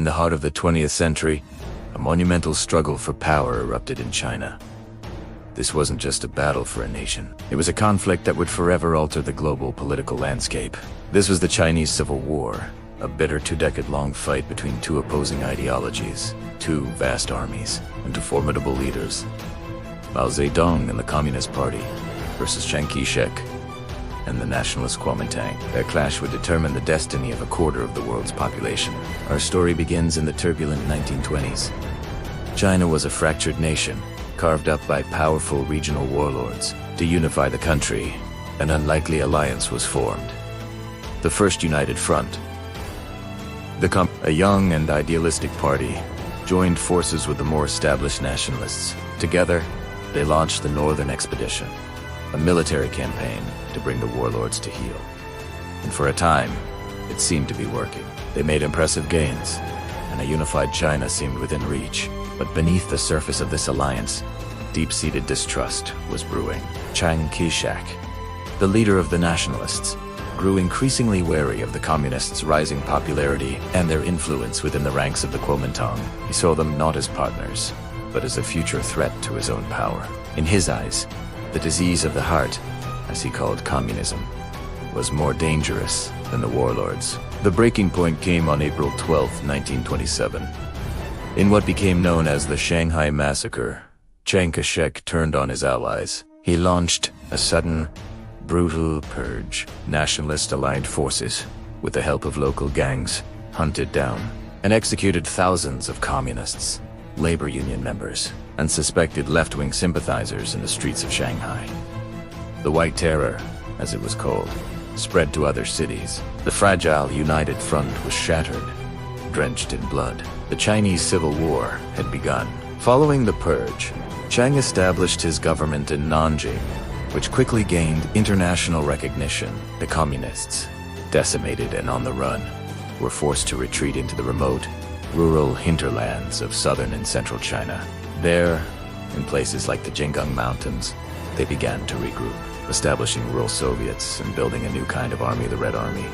In the heart of the 20th century, a monumental struggle for power erupted in China. This wasn't just a battle for a nation. It was a conflict that would forever alter the global political landscape. This was the Chinese Civil War, a bitter two-decade-long fight between two opposing ideologies, two vast armies, and two formidable leaders. Mao Zedong and the Communist Party versus Chiang Kai-shek and the nationalist Kuomintang. Their clash would determine the destiny of a quarter of the world's population. Our story begins in the turbulent 1920s. China was a fractured nation, carved up by powerful regional warlords. To unify the country, an unlikely alliance was formed. The First United Front. A young and idealistic party joined forces with the more established nationalists. Together, they launched the Northern Expedition, a military campaign to bring the warlords to heel. And for a time, it seemed to be working. They made impressive gains, and a unified China seemed within reach. But beneath the surface of this alliance, deep-seated distrust was brewing. Chiang Kai-shek, the leader of the nationalists, grew increasingly wary of the communists' rising popularity and their influence within the ranks of the Kuomintang. He saw them not as partners, but as a future threat to his own power. In his eyes, the disease of the heart, as he called communism, was more dangerous than the warlords. The breaking point came on April 12, 1927. In what became known as the Shanghai Massacre, Chiang Kai-shek turned on his allies. He launched a sudden, brutal purge. Nationalist-aligned forces, with the help of local gangs, hunted down and executed thousands of communists, labor union members, and suspected left-wing sympathizers in the streets of Shanghai. The White Terror, as it was called, spread to other cities. The fragile United Front was shattered, drenched in blood. The Chinese Civil War had begun. Following the purge, Chiang established his government in Nanjing, which quickly gained international recognition. The communists, decimated and on the run, were forced to retreat into the remote, rural hinterlands of southern and central China. There, in places like the Jinggang Mountains, they began to regroup, establishing rural Soviets and building a new kind of army, the Red Army.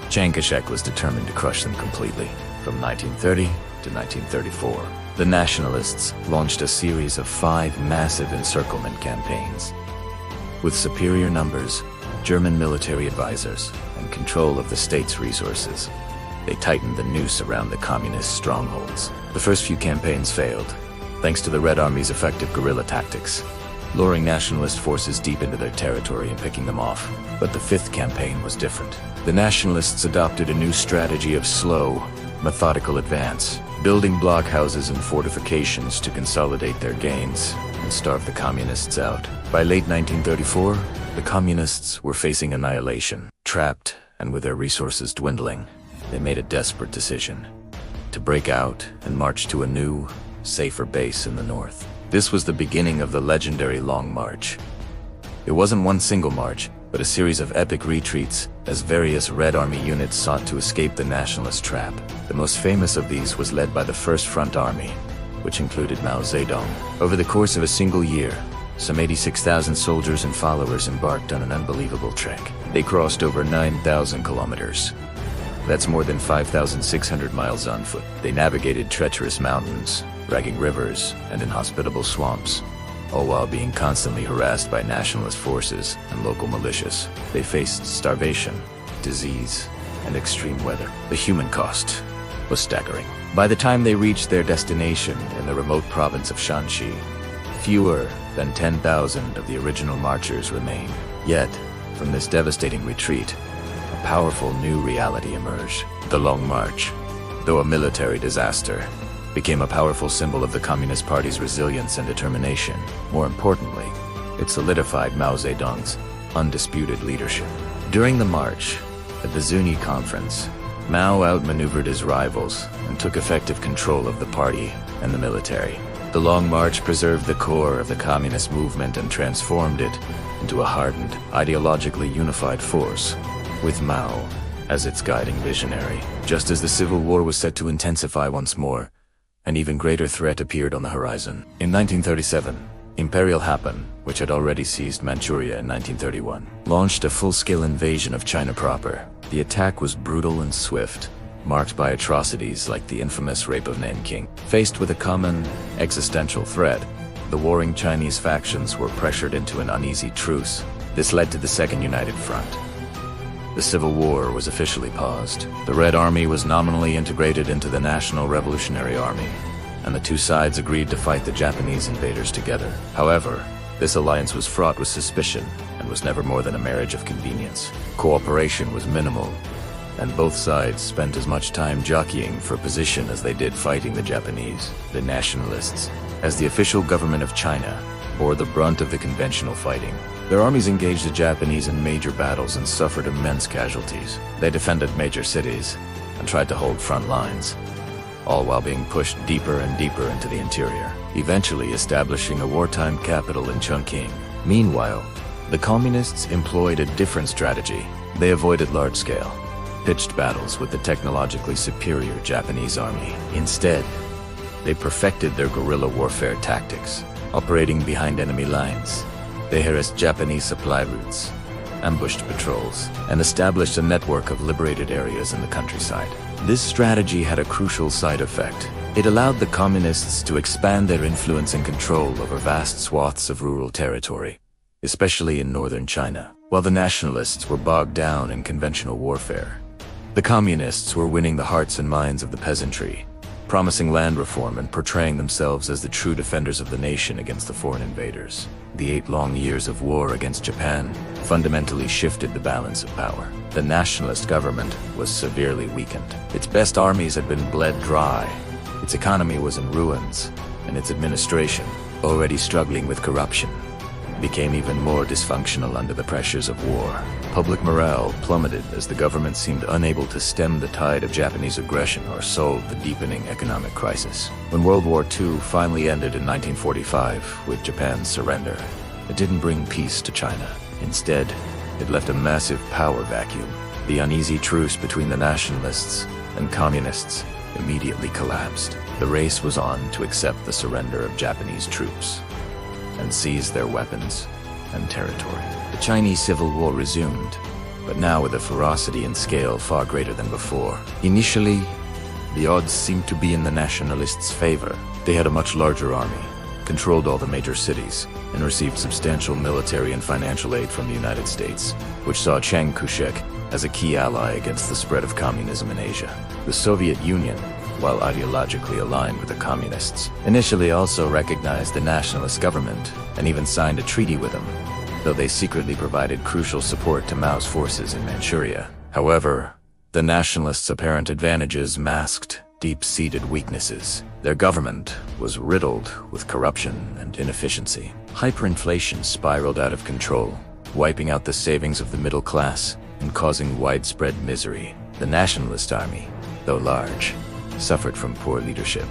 Chiang Kai-shek was determined to crush them completely. From 1930 to 1934, the nationalists launched a series of 5 massive encirclement campaigns. With superior numbers, German military advisors, and control of the state's resources, they tightened the noose around the communist strongholds. The first few campaigns failed, thanks to the Red Army's effective guerrilla tactics, luring nationalist forces deep into their territory and picking them off. But the 5th campaign was different. The nationalists adopted a new strategy of slow, methodical advance, building blockhouses and fortifications to consolidate their gains and starve the communists out. By late 1934, the communists were facing annihilation. Trapped and with their resources dwindling, they made a desperate decision to break out and march to a new, safer base in the north. This was the beginning of the legendary Long March. It wasn't one single march, but a series of epic retreats as various Red Army units sought to escape the nationalist trap. The most famous of these was led by the First Front Army, which included Mao Zedong. Over the course of a single year, some 86,000 soldiers and followers embarked on an unbelievable trek. They crossed over 9,000 kilometers. That's more than 5,600 miles on foot. They navigated treacherous mountains, dragging rivers, and inhospitable swamps, all while being constantly harassed by nationalist forces and local militias. They faced starvation, disease, and extreme weather. The human cost was staggering. By the time they reached their destination in the remote province of Shanxi, fewer than 10,000 of the original marchers remained. Yet, from this devastating retreat, a powerful new reality emerged. The Long March, though a military disaster, became a powerful symbol of the Communist Party's resilience and determination. More importantly, it solidified Mao Zedong's undisputed leadership. During the march, at the Zuni Conference, Mao outmaneuvered his rivals and took effective control of the party and the military. The Long March preserved the core of the communist movement and transformed it into a hardened, ideologically unified force, with Mao as its guiding visionary. Just as the Civil War was set to intensify once more, an even greater threat appeared on the horizon. In 1937, Imperial Japan, which had already seized Manchuria in 1931, launched a full-scale invasion of China proper. The attack was brutal and swift, marked by atrocities like the infamous rape of Nanking. Faced with a common existential threat, the warring Chinese factions were pressured into an uneasy truce. This led to the Second United Front. The Civil War was officially paused. The Red Army was nominally integrated into the National Revolutionary Army, and the two sides agreed to fight the Japanese invaders together. However, this alliance was fraught with suspicion and was never more than a marriage of convenience. Cooperation was minimal, and both sides spent as much time jockeying for position as they did fighting the Japanese. The Nationalists, as the official government of China, bore the brunt of the conventional fighting. Their armies engaged the Japanese in major battles and suffered immense casualties. They defended major cities and tried to hold front lines, all while being pushed deeper and deeper into the interior, eventually establishing a wartime capital in Chongqing. Meanwhile, the Communists employed a different strategy. They avoided large-scale, pitched battles with the technologically superior Japanese army. Instead, they perfected their guerrilla warfare tactics, operating behind enemy lines. They harassed Japanese supply routes, ambushed patrols, and established a network of liberated areas in the countryside. This strategy had a crucial side effect. It allowed the Communists to expand their influence and control over vast swaths of rural territory, especially in northern China, while the Nationalists were bogged down in conventional warfare. The Communists were winning the hearts and minds of the peasantry, promising land reform and portraying themselves as the true defenders of the nation against the foreign invaders. The 8 long years of war against Japan fundamentally shifted the balance of power. The nationalist government was severely weakened. Its best armies had been bled dry. Its economy was in ruins, and its administration, already struggling with corruption, became even more dysfunctional under the pressures of war. Public morale plummeted as the government seemed unable to stem the tide of Japanese aggression or solve the deepening economic crisis. When World War II finally ended in 1945 with Japan's surrender, it didn't bring peace to China. Instead, it left a massive power vacuum. The uneasy truce between the nationalists and communists immediately collapsed. The race was on to accept the surrender of Japanese troops and seize their weapons and territory. The Chinese Civil War resumed, but now with a ferocity and scale far greater than before. Initially, the odds seemed to be in the nationalists' favor. They had a much larger army, controlled all the major cities, and received substantial military and financial aid from the United States, which saw Chiang Kai-shek as a key ally against the spread of communism in Asia. The Soviet Union, while ideologically aligned with the communists, initially also recognized the nationalist government and even signed a treaty with them, though they secretly provided crucial support to Mao's forces in Manchuria. However, the nationalists' apparent advantages masked deep-seated weaknesses. Their government was riddled with corruption and inefficiency. Hyperinflation spiraled out of control, wiping out the savings of the middle class and causing widespread misery. The nationalist army, though large, suffered from poor leadership,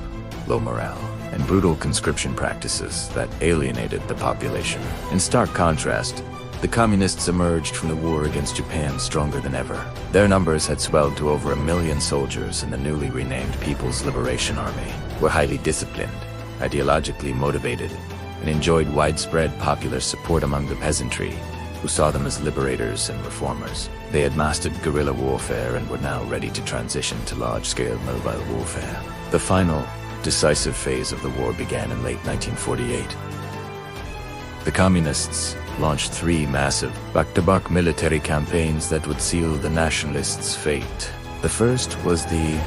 low morale, and brutal conscription practices that alienated the population. In stark contrast, the communists emerged from the war against Japan stronger than ever. Their numbers had swelled to over 1 million soldiers in the newly renamed People's Liberation Army, were highly disciplined, ideologically motivated, and enjoyed widespread popular support among the peasantry, who saw them as liberators and reformers. They had mastered guerrilla warfare and were now ready to transition to large-scale mobile warfare. The final, decisive phase of the war began in late 1948. The Communists launched 3 massive, back-to-back military campaigns that would seal the nationalists' fate. The first was the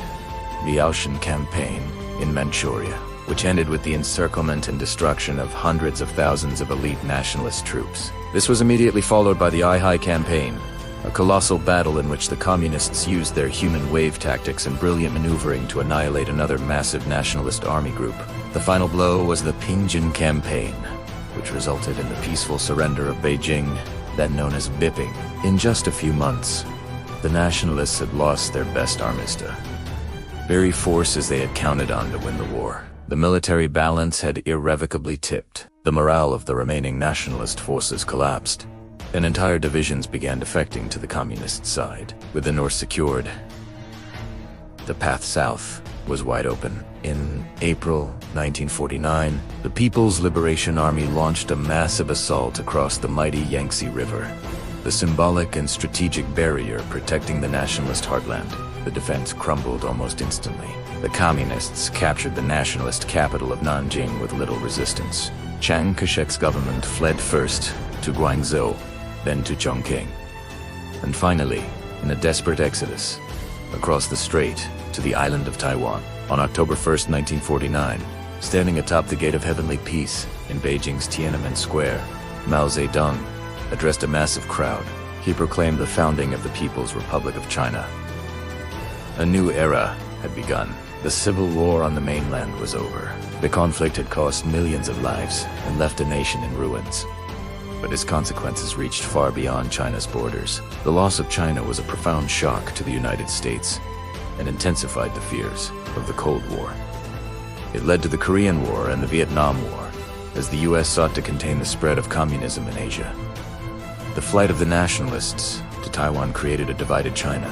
Liaoshen Campaign in Manchuria, which ended with the encirclement and destruction of hundreds of thousands of elite nationalist troops. This was immediately followed by the Ai Campaign, a colossal battle in which the communists used their human wave tactics and brilliant maneuvering to annihilate another massive nationalist army group. The final blow was the Pingjin Campaign, which resulted in the peaceful surrender of Beijing, then known as Biping. In just a few months, the nationalists had lost their best armista, very forces they had counted on to win the war. The military balance had irrevocably tipped. The morale of the remaining nationalist forces collapsed, and entire divisions began defecting to the communist side. With the north secured, the path south was wide open. In April 1949, the People's Liberation Army launched a massive assault across the mighty Yangtze River, the symbolic and strategic barrier protecting the nationalist heartland. the defense crumbled almost instantly. The communists captured the nationalist capital of Nanjing with little resistance. Chiang Kai-shek's government fled first to Guangzhou, then to Chongqing, and finally, in a desperate exodus, across the strait to the island of Taiwan. On October 1st, 1949, standing atop the Gate of Heavenly Peace in Beijing's Tiananmen Square, Mao Zedong addressed a massive crowd. He proclaimed the founding of the People's Republic of China. A new era had begun. The civil war on the mainland was over. The conflict had cost millions of lives and left a nation in ruins. But its consequences reached far beyond China's borders. The loss of China was a profound shock to the United States and intensified the fears of the Cold War. It led to the Korean War and the Vietnam War, as the US sought to contain the spread of communism in Asia. The flight of the nationalists to Taiwan created a divided China,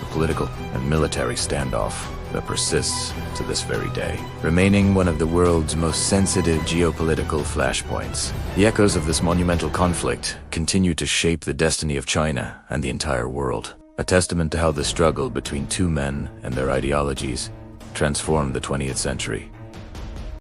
a political and military standoff that persists to this very day, remaining one of the world's most sensitive geopolitical flashpoints. The echoes of this monumental conflict continue to shape the destiny of China and the entire world, a testament to how the struggle between two men and their ideologies transformed the 20th century.